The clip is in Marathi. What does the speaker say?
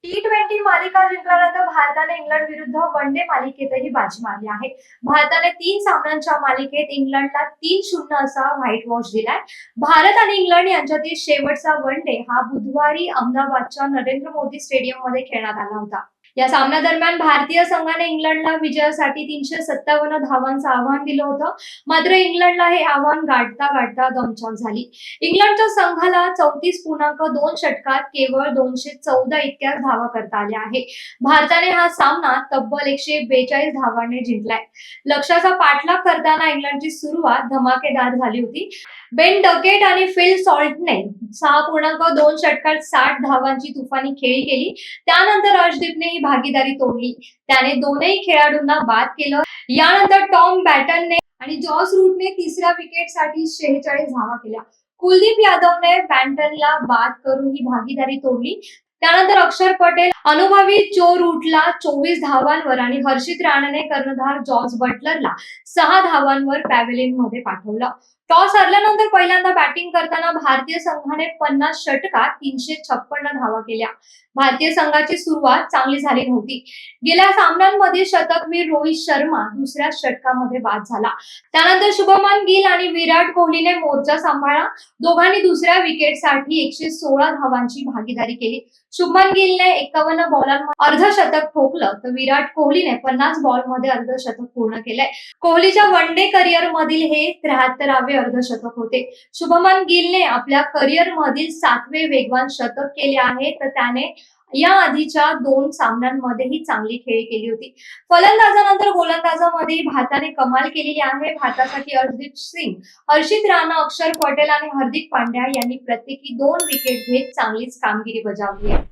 T20 मालिका जिंकल्यानंतर भारताने इंग्लंड विरुद्ध वन डे मालिकेतही बाजी मारली आहे. भारताने 3 सामन्यांच्या मालिकेत इंग्लंडला 3-0 असा व्हाईट वॉश दिलाय. भारत आणि इंग्लंड यांच्यातील शेवटचा वन डे हा बुधवारी अहमदाबादच्या नरेंद्र मोदी स्टेडियममध्ये खेळण्यात आला होता. या सामन्यादरम्यान भारतीय संघाने इंग्लंडला विजयासाठी 357 धावांचं आव्हान दिलं होतं. मात्र इंग्लंडला हे आव्हान गाठता गाठता दमछाक झाली. इंग्लंडच्या संघाला 34.2 षटकात केवळ 214 इतक्याच धावा करता आल्या आहे. भारताने हा सामना तब्बल 142 धावांनी जिंकलाय. लक्ष्याचा पाठलाग करताना इंग्लंडची सुरुवात धमाकेदार झाली होती. बेन डकेट आणि फिल सॉल्टने 6.2 षटकात 60 धावांची तुफानी खेळी केली. त्यानंतर अर्शदीपने ही भागीदारी तोडली. त्याने दोनही खेळाडूंना बाद केलं. यानंतर टॉम बॅटनने आणि जॉस रूटने तिसऱ्या विकेटसाठी 46 धावा केल्या. कुलदीप यादवने बॅटनला बाद करून ही भागीदारी तोडली. त्यानंतर अक्षर पटेल अनुभवी जो रूटला 24 धावांवर आणि हर्षित राणाने कर्णधार जॉर्ज बटलरला 6 धावांवर पॅव्हेलियन मध्ये पाठवलं. टॉस हरल्यानंतर पहिल्यांदा बॅटिंग करताना भारतीय संघाने 50 षटकात 356 धावा केल्या. भारतीय संघाची सुरुवात चांगली झाली नव्हती. गेल्या सामन्यांमध्ये शतकवीर रोहित शर्मा दुसऱ्या षटकामध्ये बाद झाला. त्यानंतर शुभमन गिल आणि विराट कोहलीने मोर्चा सांभाळला. दोघांनी दुसऱ्या विकेटसाठी 116 धावांची भागीदारी केली. शुभमन गिलने 51 बॉलांमध्ये अर्धशतक ठोकलं तर विराट कोहलीने 50 बॉलमध्ये अर्धशतक पूर्ण केलंय. कोहलीच्या वन डे करिअर मधील हे 73वे अर्धशतक होते. शुभमन गिलने आपल्या करिअर मधील 7वे वेगवान शतक केले आहे. तर त्याने या आधीच्या 2 सामन्यांमध्येही चांगली खेळी केली होती. फलंदाजानंतर गोलंदाजामध्ये भारताने कमाल केलेली आहे. भारतासाठी अर्शदीप सिंग, हर्षित राणा, अक्षर पटेल आणि हार्दिक पांड्या यांनी प्रत्येकी 2 विकेट घेत चांगलीच कामगिरी बजावली आहे.